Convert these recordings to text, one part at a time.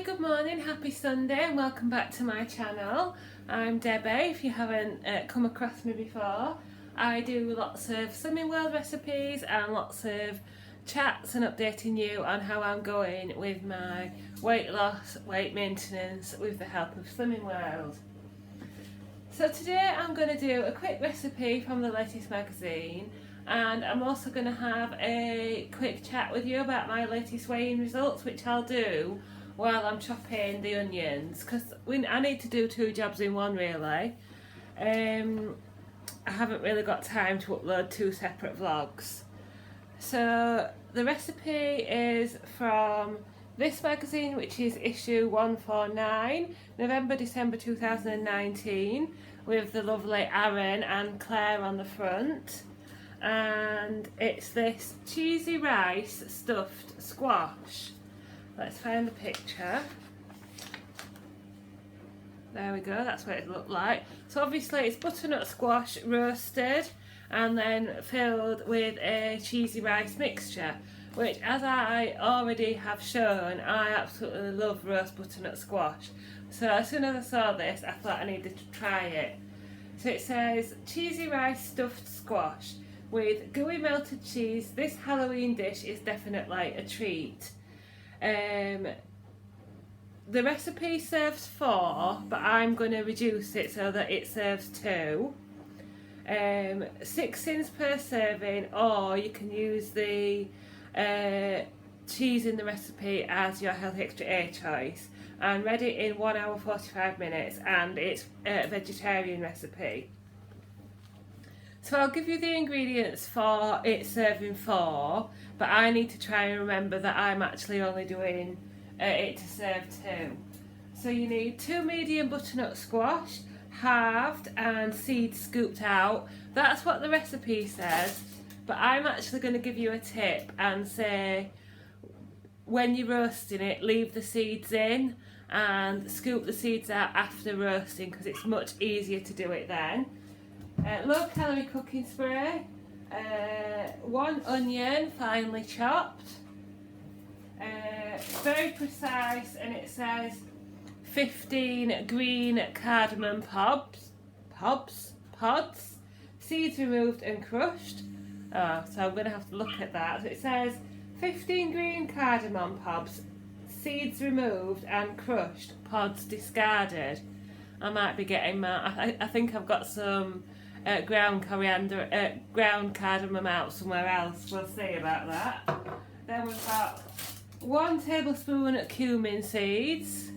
Hi, good morning, happy Sunday and welcome back to my channel. I'm Debbie, if you haven't come across me before. I do lots of Slimming World recipes and lots of chats and updating you on how I'm going with my weight loss, weight maintenance with the help of Slimming World. So today I'm going to do a quick recipe from the latest magazine, and I'm also going to have a quick chat with you about my latest weighing results, which I'll do while I'm chopping the onions, because I need to do two jobs in one really. I haven't really got time to upload two separate vlogs. So the recipe is from this magazine, which is issue 149, November-December 2019, with the lovely Aaron and Claire on the front. And it's this cheesy rice stuffed squash. Let's find the picture. There we go, that's what it looked like. So obviously it's butternut squash roasted and then filled with a cheesy rice mixture, which, as I already have shown, I absolutely love roast butternut squash. So as soon as I saw this, I thought I needed to try it. So it says cheesy rice stuffed squash with gooey melted cheese. This Halloween dish is definitely a treat. The recipe serves 4, but I'm going to reduce it so that it serves 2. 6 cents per serving, or you can use the cheese in the recipe as your healthy extra A choice, and ready in 1 hour 45 minutes, and it's a vegetarian recipe. So I'll give you the ingredients for it serving 4, but I need to try and remember that I'm actually only doing it to serve 2. So you need 2 medium butternut squash, halved and seeds scooped out. That's what the recipe says, but I'm actually going to give you a tip and say when you're roasting it, leave the seeds in and scoop the seeds out after roasting, because it's much easier to do it then. Low calorie cooking spray, 1 onion finely chopped, very precise, and it says 15 green cardamom pods, seeds removed and crushed. So I'm going to have to look at that. So it says 15 green cardamom pods, seeds removed and crushed, pods discarded. I might be getting my, I think I've got some ground coriander, ground cardamom out somewhere else. We'll see about that. Then we've got 1 tablespoon cumin seeds,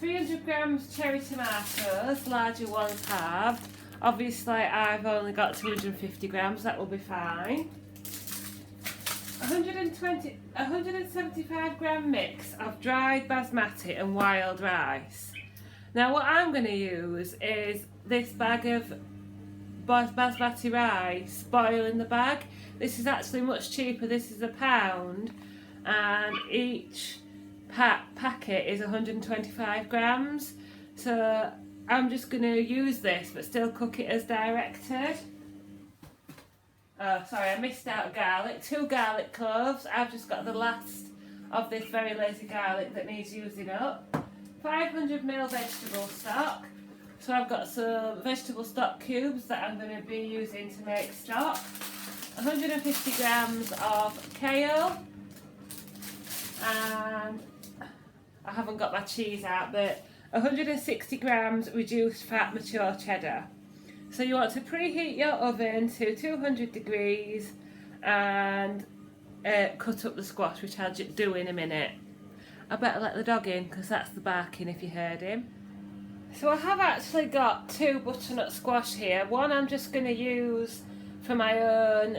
300 grams cherry tomatoes, larger ones halved. Obviously I've only got 250 grams, that will be fine. 175 gram mix of dried basmati and wild rice. Now what I'm going to use is this bag of basmati rice, boil in the bag. This is actually much cheaper. This is £1, and each packet is 125 grams. So I'm just going to use this but still cook it as directed. Oh, sorry, I missed out garlic. 2 garlic cloves. I've just got the last of this very lazy garlic that needs using up. 500 ml vegetable stock. So I've got some vegetable stock cubes that I'm going to be using to make stock. 150 grams of kale. And I haven't got my cheese out, but 160 grams reduced fat mature cheddar. So you want to preheat your oven to 200 degrees and cut up the squash, which I'll do in a minute. I better let the dog in because that's the barking if you heard him. So I have actually got 2 butternut squash here. One I'm just going to use for my own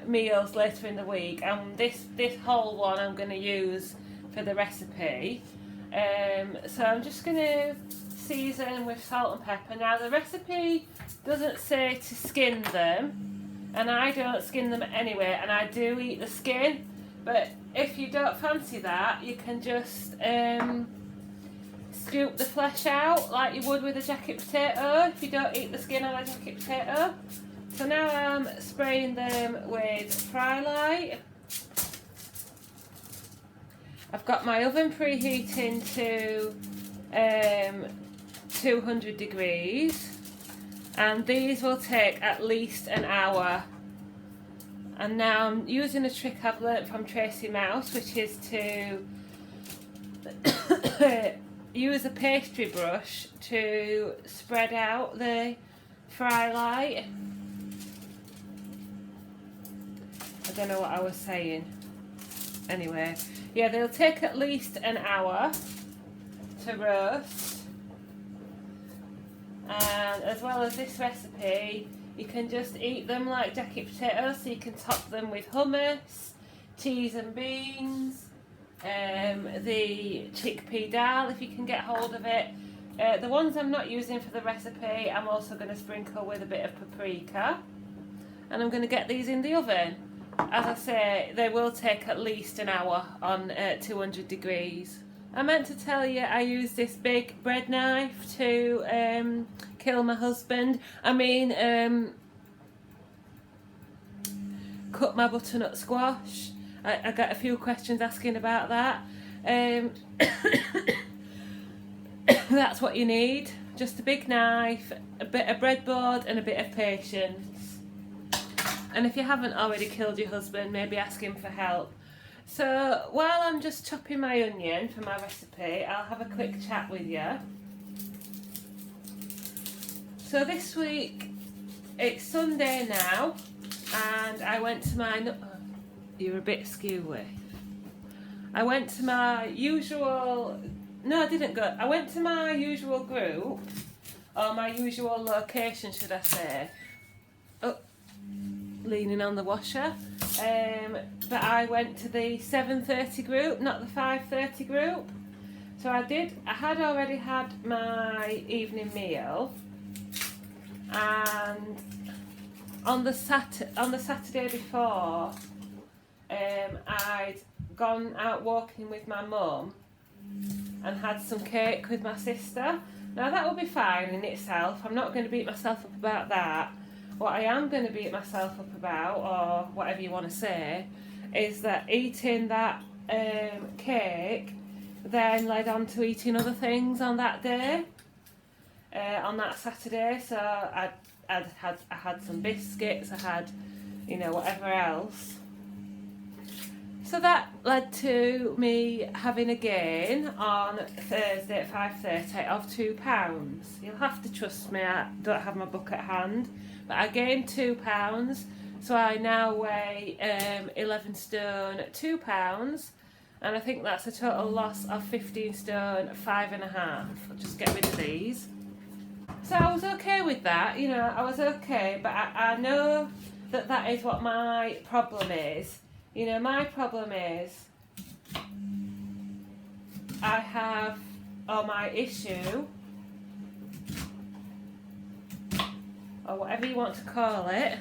meals later in the week, and this whole one I'm going to use for the recipe. So I'm just going to season with salt and pepper. Now the recipe doesn't say to skin them, and I don't skin them anyway, and I do eat the skin, but if you don't fancy that, you can just scoop the flesh out like you would with a jacket potato if you don't eat the skin on a jacket potato. So now I'm spraying them with Fry Light. I've got my oven preheating to 200 degrees, and these will take at least an hour. And now I'm using a trick I've learnt from Tracy Mouse, which is to use a pastry brush to spread out the fry light. I don't know what I was saying. Anyway, yeah, they'll take at least an hour to roast. And as well as this recipe, you can just eat them like jacket potatoes, so you can top them with hummus, cheese and beans, the chickpea dal if you can get hold of it. The ones I'm not using for the recipe, I'm also going to sprinkle with a bit of paprika. And I'm going to get these in the oven. As I say, they will take at least an hour on 200 degrees. I meant to tell you I used this big bread knife to kill my husband. I mean, cut my butternut squash. I got a few questions asking about that. That's what you need. Just a big knife, a bit of breadboard and a bit of patience. And if you haven't already killed your husband, maybe ask him for help. So while I'm just chopping my onion for my recipe, I'll have a quick chat with you. So this week, it's Sunday now, and I went to my... You're a bit skewy. I went to my usual... No, I didn't go. I went to my usual group, or my usual location, should I say. Oh, leaning on the washer. But I went to the 7:30 group, not the 5:30 group. So I had already had my evening meal, and on the Saturday before, I'd gone out walking with my mum and had some cake with my sister. Now that will be fine in itself. I'm not going to beat myself up about that. What I am going to beat myself up about, or whatever you want to say, is that eating that cake then led on to eating other things on that day, on that Saturday. So I had some biscuits, I had, whatever else. So that led to me having a gain on Thursday at 5:30 of £2. You'll have to trust me, I don't have my book at hand, but I gained £2, so I now weigh 11 stone £2, and I think that's a total loss of 15 stone 5.5. I'll just get rid of these. So I was okay with that, I was okay, but I know that is what my problem is. My problem is my issue, or whatever you want to call it,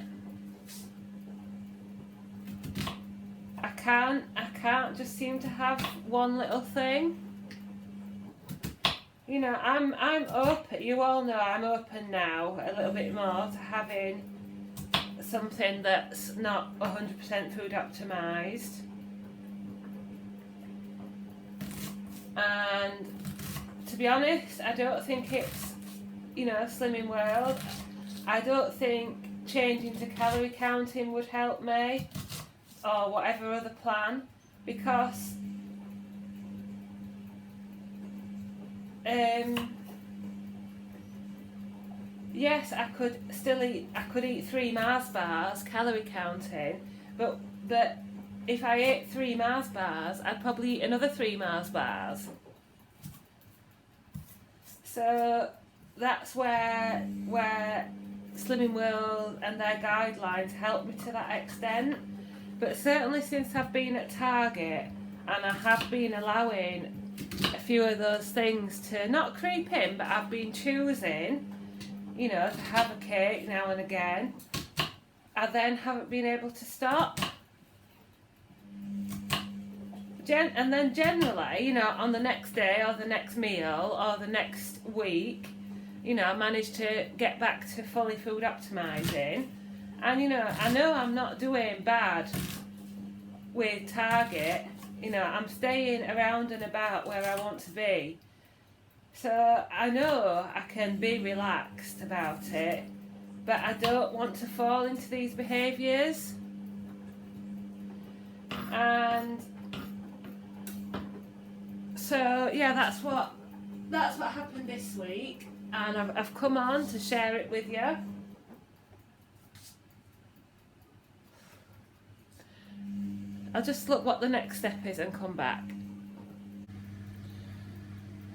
I can't just seem to have one little thing. I'm open, you all know I'm open now a little bit more to having something that's not 100% food optimised. And to be honest, I don't think it's, Slimming World. I don't think changing to calorie counting would help me, or whatever other plan, because yes, I could eat 3 Mars bars, calorie counting, but if I ate 3 Mars bars, I'd probably eat another 3 Mars bars. So that's where Slimming World and their guidelines help me to that extent. But certainly since I've been at Target, and I have been allowing a few of those things to not creep in, but I've been choosing, to have a cake now and again, I then haven't been able to stop. And then generally, on the next day or the next meal or the next week, I managed to get back to fully food optimising. And I know I'm not doing bad with Target, You know, I'm staying around and about where I want to be. So I know I can be relaxed about it, but I don't want to fall into these behaviours. And so yeah, that's what happened this week, and I've come on to share it with you. I'll just look what the next step is and come back.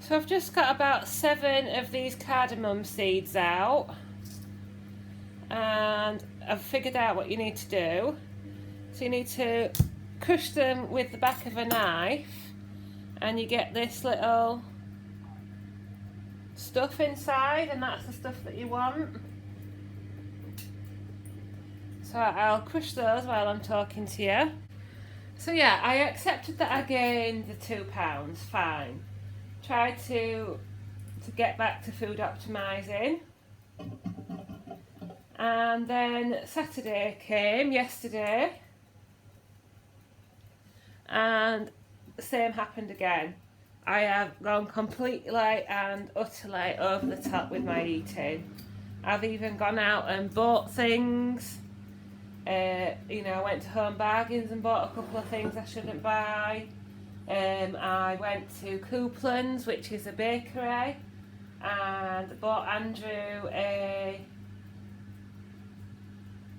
So I've just got about 7 of these cardamom seeds out, and I've figured out what you need to do. So you need to crush them with the back of a knife, and you get this little stuff inside, and that's the stuff that you want. So I'll crush those while I'm talking to you. So yeah, I accepted that I gained the £2, fine. Tried to get back to food optimising. And then Saturday came, yesterday, and the same happened again. I have gone completely and utterly over the top with my eating. I've even gone out and bought things. You know, I went to Home Bargains and bought a couple of things I shouldn't buy. I went to Couplands, which is a bakery, and bought Andrew a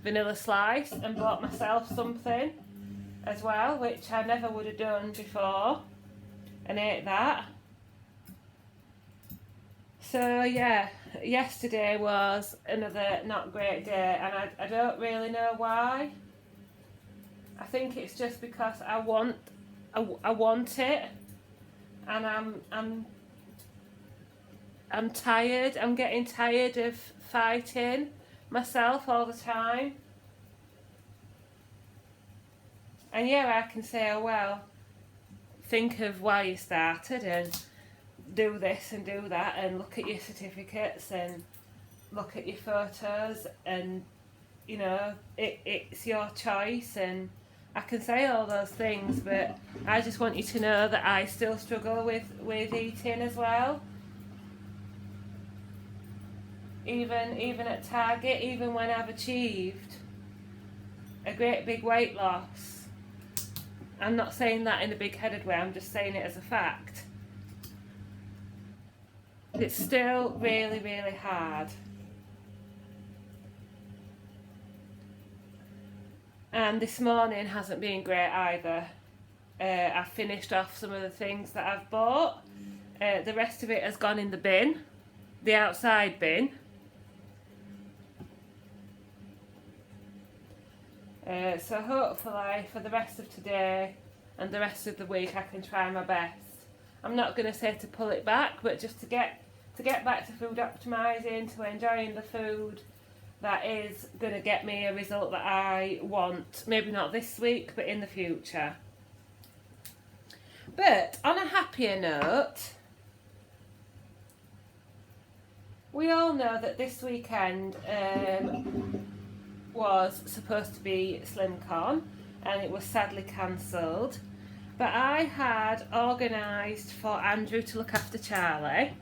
vanilla slice and bought myself something as well, which I never would have done before, and ate that. So yeah, yesterday was another not great day, and I don't really know why. I think it's just because I want it, and I'm tired. I'm getting tired of fighting myself all the time. And yeah, I can say, oh well, think of why you started and do this and do that and look at your certificates and look at your photos, and you know, it's your choice, and I can say all those things, but I just want you to know that I still struggle with eating as well. Even at Target, even when I've achieved a great big weight loss. I'm not saying that in a big-headed way, I'm just saying it as a fact. It's still really, really hard. And this morning hasn't been great either. I've finished off some of the things that I've bought. The rest of it has gone in the bin, the outside bin. So hopefully for the rest of today and the rest of the week I can try my best. I'm not going to say to pull it back, but just to get back to food optimising, to enjoying the food that is going to get me a result that I want. Maybe not this week, but in the future. But on a happier note, we all know that this weekend was supposed to be SlimCon, and it was sadly cancelled. But I had organised for Andrew to look after Charlie,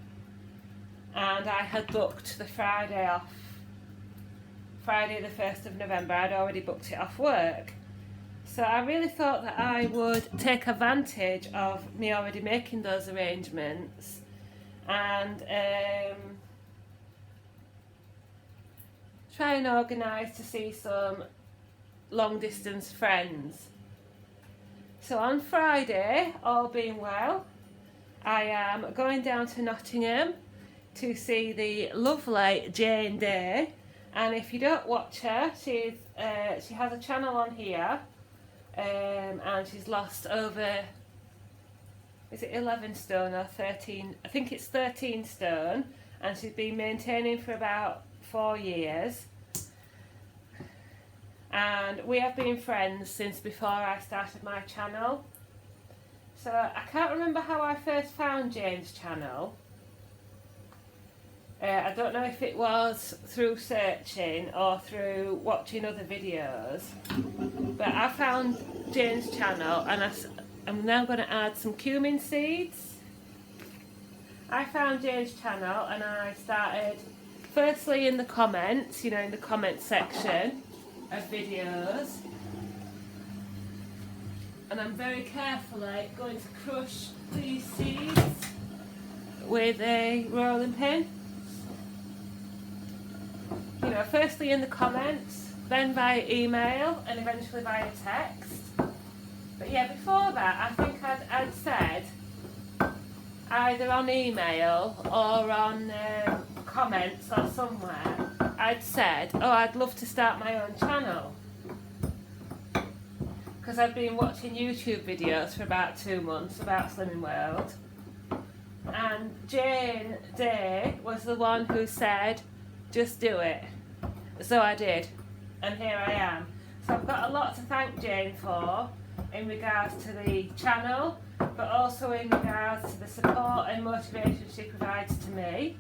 and I had booked the Friday off. Friday the 1st of November, I'd already booked it off work. So I really thought that I would take advantage of me already making those arrangements and try and organise to see some long distance friends. So on Friday, all being well, I am going down to Nottingham to see the lovely Jane Day. And if you don't watch her, she has a channel on here, and she's lost over, is it 11 stone or 13? I think it's 13 stone, and she's been maintaining for about 4 years. And we have been friends since before I started my channel. So I can't remember how I first found Jane's channel. I don't know if it was through searching or through watching other videos, but I found Jane's channel and I'm now going to add some cumin seeds. I found Jane's channel and I started firstly in the comments, you know, in the comment section of videos. And I'm very carefully going to crush these seeds with a rolling pin. You know, firstly in the comments, then via email and eventually via text. But yeah, before that I think I'd said either on email or on comments or somewhere, I'd said, oh, I'd love to start my own channel. Because I've been watching YouTube videos for about 2 months about Slimming World. And Jane Day was the one who said, just do it. So I did. And here I am. So I've got a lot to thank Jane for in regards to the channel, but also in regards to the support and motivation she provides to me.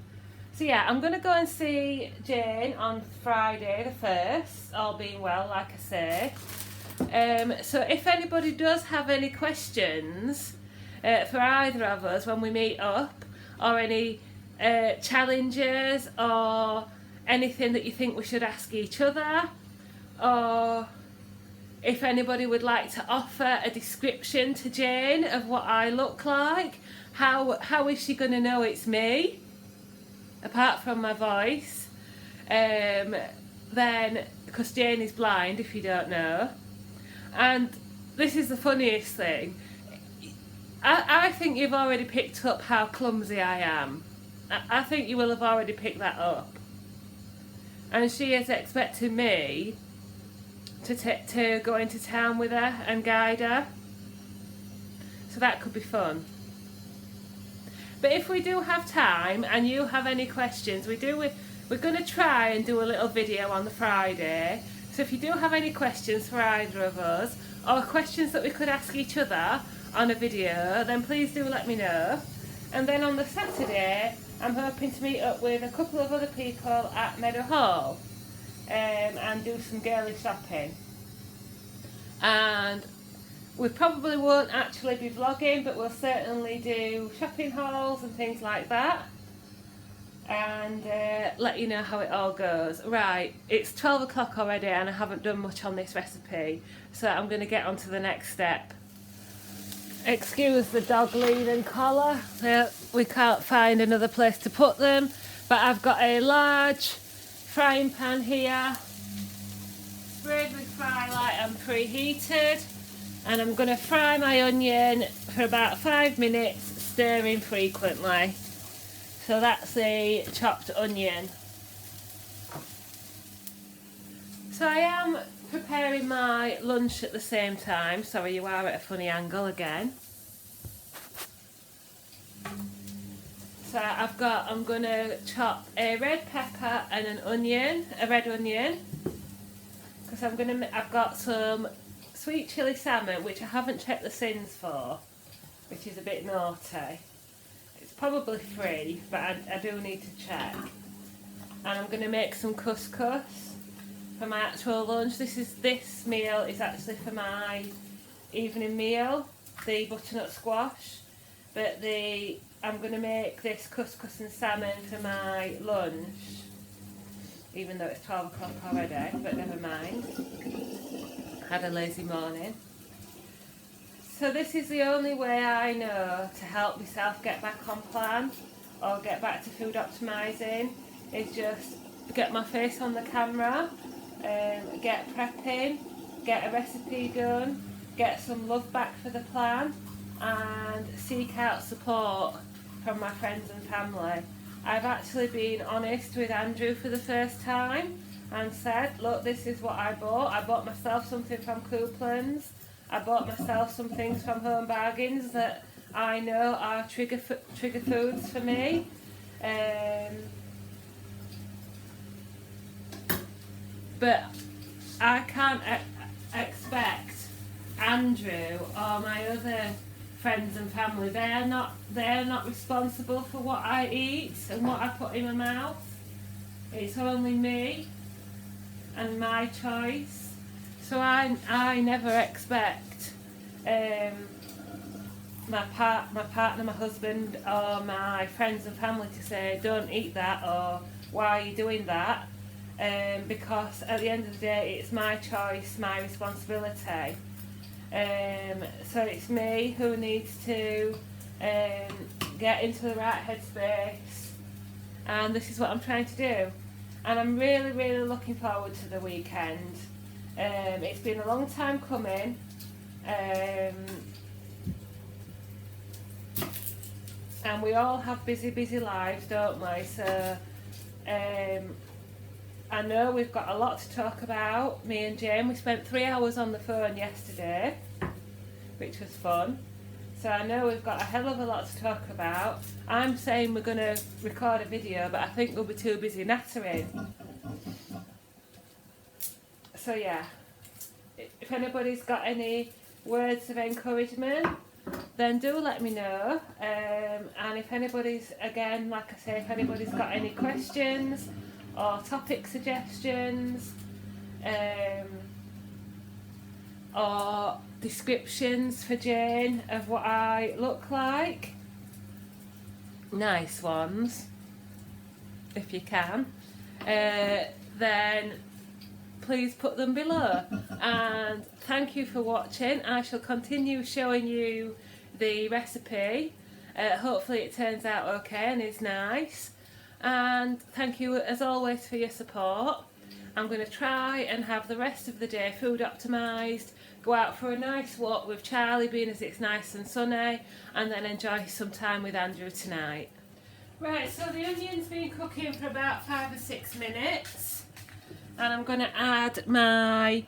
So yeah, I'm going to go and see Jane on Friday the 1st, all being well, like I say. So if anybody does have any questions for either of us when we meet up, or any challenges or anything that you think we should ask each other, or if anybody would like to offer a description to Jane of what I look like, how is she going to know it's me, apart from my voice? Then, because Jane is blind, if you don't know. And this is the funniest thing. I think you've already picked up how clumsy I am. I think you will have already picked that up. And she is expecting me to go into town with her and guide her. So that could be fun. But if we do have time and you have any questions, we're going to try and do a little video on the Friday. So if you do have any questions for either of us, or questions that we could ask each other on a video, then please do let me know. And then on the Saturday, I'm hoping to meet up with a couple of other people at Meadow Hall and do some girly shopping. And we probably won't actually be vlogging, but we'll certainly do shopping hauls and things like that. And let you know how it all goes. Right, it's 12 o'clock already and I haven't done much on this recipe, so I'm going to get on to the next step. Excuse the dog leaving collar, we can't find another place to put them, but I've got a large frying pan here, sprayed with fry light and preheated, and I'm going to fry my onion for about 5 minutes, stirring frequently. So that's the chopped onion. So I am preparing my lunch at the same time. Sorry, you are at a funny angle again. So I'm going to chop a red pepper and an onion, a red onion, because I've got some sweet chilli salmon which I haven't checked the sins for, which is a bit naughty. Probably free, but I do need to check. And I'm going to make some couscous for my actual lunch. This meal is actually for my evening meal, the butternut squash. But I'm going to make this couscous and salmon for my lunch, even though it's 12 o'clock already, but never mind. Had a lazy morning. So this is the only way I know to help myself get back on plan or get back to food optimising, is just get my face on the camera, get prepping, get a recipe done, get some love back for the plan, and seek out support from my friends and family. I've actually been honest with Andrew for the first time and said, look, this is what I bought. I bought myself something from Couplands. I bought myself some things from Home Bargains that I know are trigger foods for me. But I can't expect Andrew or my other friends and family. They're not responsible for what I eat and what I put in my mouth. It's only me and my choice. So I never expect my partner, my husband, or my friends and family to say don't eat that or why are you doing that, because at the end of the day it's my choice, my responsibility. So it's me who needs to get into the right headspace, and this is what I'm trying to do, and I'm really looking forward to the weekend. It's been a long time coming, and we all have busy lives, don't we? So I know we've got a lot to talk about. Me and Jane, we spent 3 hours on the phone yesterday, which was fun. So I know we've got a hell of a lot to talk about. I'm saying we're going to record a video, but I think we'll be too busy nattering. So yeah, if anybody's got any words of encouragement, then do let me know. And if anybody's, again, like I say, if anybody's got any questions or topic suggestions, or descriptions for Jane of what I look like, nice ones, if you can, then please put them below. And thank you for watching. I shall continue showing you the recipe. Hopefully it turns out okay and is nice. And thank you as always for your support. I'm going to try and have the rest of the day food optimised, go out for a nice walk with Charlie, being as it's nice and sunny, and then enjoy some time with Andrew tonight. Right, so the onion's been cooking for about 5 or 6 minutes, and I'm going to add my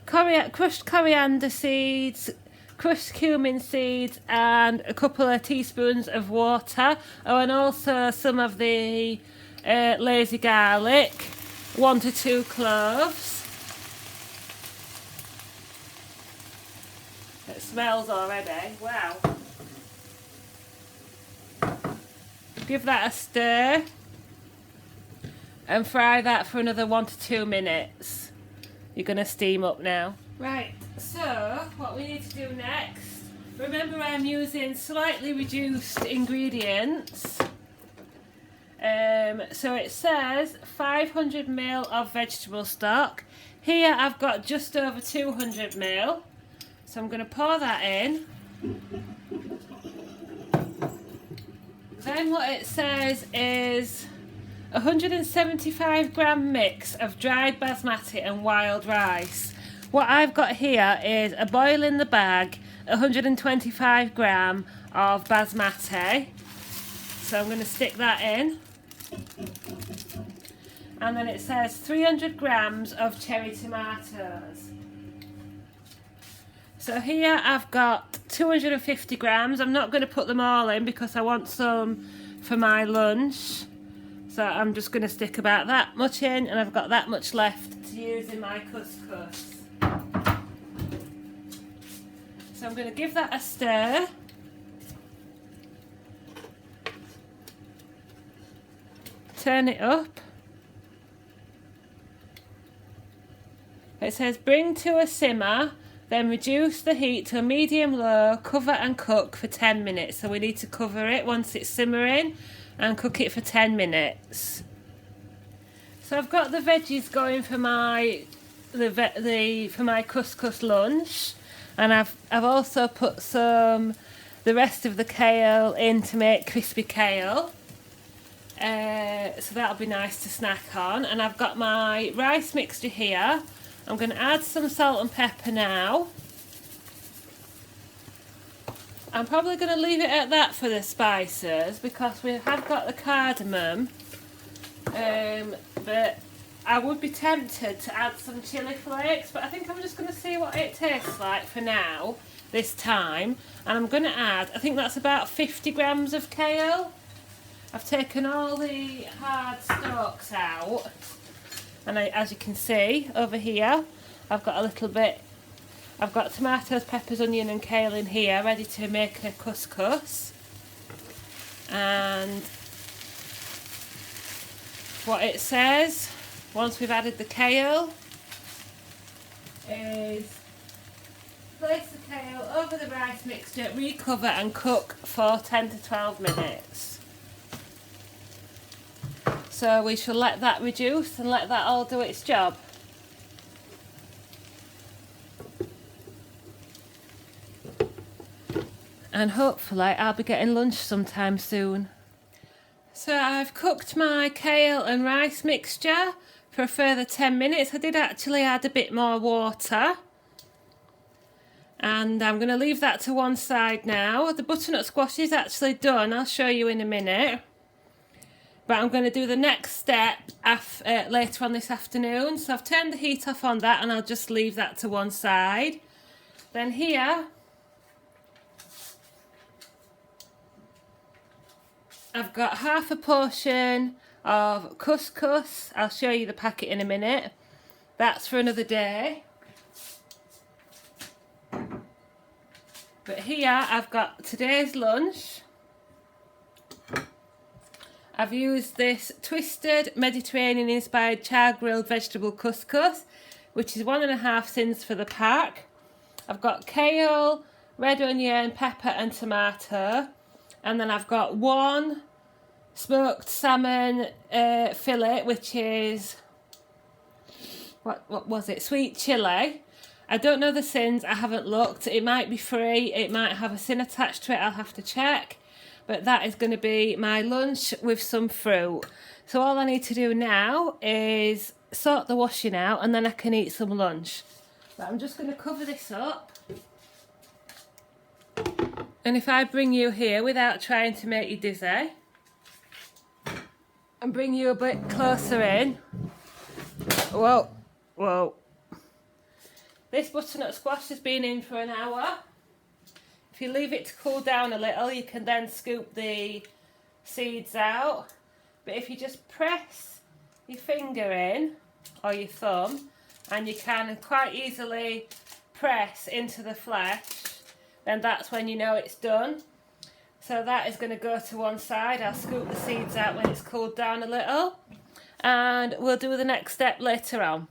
crushed coriander seeds, crushed cumin seeds, and a couple of teaspoons of water. Oh, and also some of the lazy garlic, 1 to 2 cloves. It smells already, wow. Give that a stir and fry that for another 1 to 2 minutes. You're going to steam up now. Right, so what we need to do next, remember I'm using slightly reduced ingredients. So it says 500 ml of vegetable stock. Here I've got just over 200 ml. So I'm going to pour that in. Then what it says is 175 gram mix of dried basmati and wild rice. What I've got here is a boil in the bag, 125 gram of basmati. So I'm going to stick that in. And then it says 300 grams of cherry tomatoes. So here I've got 250 grams. I'm not going to put them all in because I want some for my lunch. So I'm just going to stick about that much in, and I've got that much left to use in my couscous. So I'm going to give that a stir. Turn it up. It says bring to a simmer, then reduce the heat to a medium-low, cover and cook for 10 minutes. So we need to cover it once it's simmering and cook it for 10 minutes. So I've got the veggies going for my couscous lunch, and I've also put the rest of the kale in to make crispy kale. So that'll be nice to snack on. And I've got my rice mixture here. I'm going to add some salt and pepper now. I'm probably going to leave it at that for the spices because we have got the cardamom. But I would be tempted to add some chilli flakes, but I think I'm just going to see what it tastes like for now, this time. And I'm going to add, I think that's about 50 grams of kale. I've taken all the hard stalks out. And as you can see over here, I've got a little bit, I've got tomatoes, peppers, onion and kale in here ready to make a couscous. And what it says, once we've added the kale, is Place the kale over the rice mixture, recover and cook for 10 to 12 minutes. So we shall let that reduce and let that all do its job. And hopefully I'll be getting lunch sometime soon. So I've cooked my kale and rice mixture for a further 10 minutes. I did actually add a bit more water. And I'm going to leave that to one side now. The butternut squash is actually done. I'll show you in a minute. But I'm going to do the next step later on this afternoon. So I've turned the heat off on that and I'll just leave that to one side. Then here, I've got half a portion of couscous. I'll show you the packet in a minute. That's for another day. But here I've got today's lunch. I've used this twisted Mediterranean inspired char grilled vegetable couscous, which is 1.5 cents for the pack. I've got kale, red onion, pepper and tomato. And then I've got one smoked salmon fillet, which is, what was it? Sweet chilli. I don't know the sins, I haven't looked. It might be free, it might have a sin attached to it, I'll have to check. But that is going to be my lunch with some fruit. So all I need to do now is sort the washing out and then I can eat some lunch. But I'm just going to cover this up. And if I bring you here without trying to make you dizzy, and bring you a bit closer in. Whoa, whoa. This butternut squash has been in for an hour. If you leave it to cool down a little, you can then scoop the seeds out. But if you just press your finger in, or your thumb, and you can quite easily press into the flesh, then that's when you know it's done. So that is going to go to one side. I'll scoop the seeds out when it's cooled down a little. And we'll do the next step later on.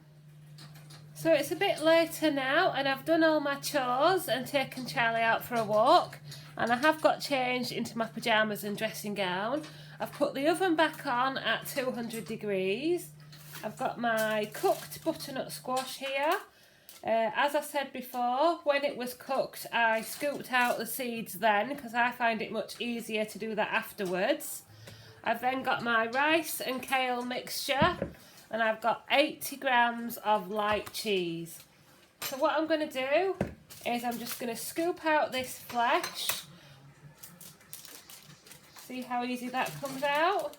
So it's a bit later now and I've done all my chores and taken Charlie out for a walk. And I have got changed into my pyjamas and dressing gown. I've put the oven back on at 200 degrees. I've got my cooked butternut squash here. As I said before, when it was cooked, I scooped out the seeds then because I find it much easier to do that afterwards. I've then got my rice and kale mixture and I've got 80 grams of light cheese. So what I'm going to do is I'm just going to scoop out this flesh. See how easy that comes out?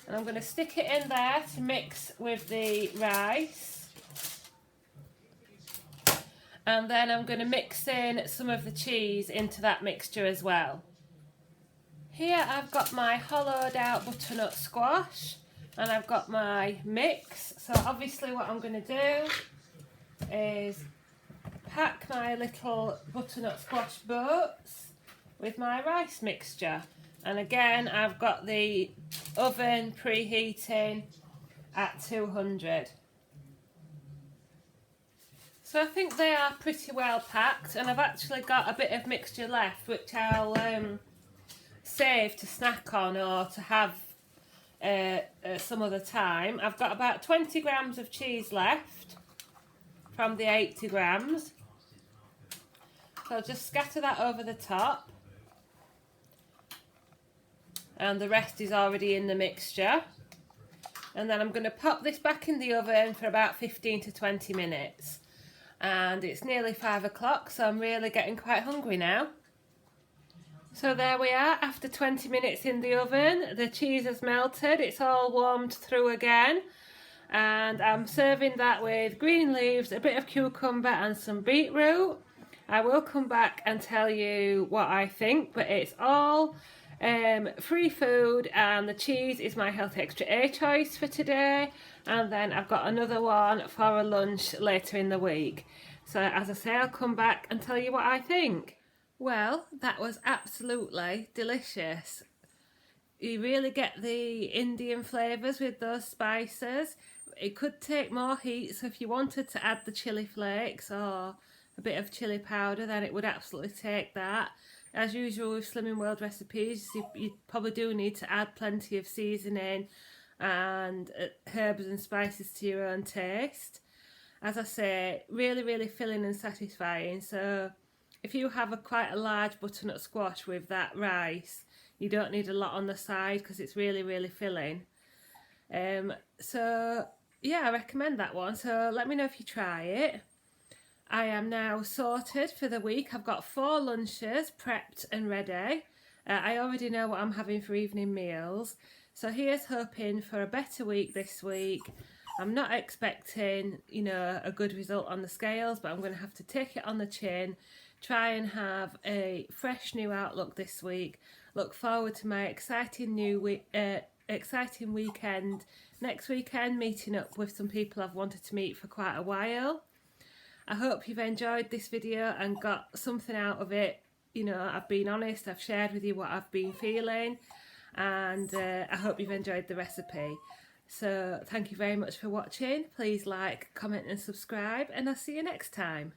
And I'm going to stick it in there to mix with the rice. And then I'm going to mix in some of the cheese into that mixture as well. Here I've got my hollowed out butternut squash and I've got my mix. So obviously what I'm going to do is pack my little butternut squash boats with my rice mixture. And again, I've got the oven preheating at 200. So I think they are pretty well packed and I've actually got a bit of mixture left which I'll save to snack on or to have some other time. I've got about 20 grams of cheese left from the 80 grams. So I'll just scatter that over the top. And the rest is already in the mixture. And then I'm going to pop this back in the oven for about 15 to 20 minutes. And it's nearly 5 o'clock, so I'm really getting quite hungry now. So there we are, after 20 minutes in the oven, the cheese has melted, it's all warmed through again. And I'm serving that with green leaves, a bit of cucumber and some beetroot. I will come back and tell you what I think, but it's all free food and the cheese is my Health Extra A choice for today. And then I've got another one for a lunch later in the week. So as I say, I'll come back and tell you what I think. Well, that was absolutely delicious. You really get the Indian flavours with those spices. It could take more heat, so if you wanted to add the chilli flakes or a bit of chili powder, then it would absolutely take that. As usual with Slimming World recipes, you probably do need to add plenty of seasoning and herbs and spices to your own taste. As I say, really, really filling and satisfying. So if you have quite a large butternut squash with that rice, you don't need a lot on the side because it's really, really filling. So yeah, I recommend that one. So let me know if you try it. I am now sorted for the week. I've got 4 lunches prepped and ready. I already know what I'm having for evening meals. So here's hoping for a better week this week. I'm not expecting, a good result on the scales, but I'm going to have to take it on the chin, try and have a fresh new outlook this week. Look forward to my exciting weekend next weekend, meeting up with some people I've wanted to meet for quite a while. I hope you've enjoyed this video and got something out of it. I've been honest, I've shared with you what I've been feeling, and I hope you've enjoyed the recipe. So thank you very much for watching. Please like, comment and subscribe, and I'll see you next time.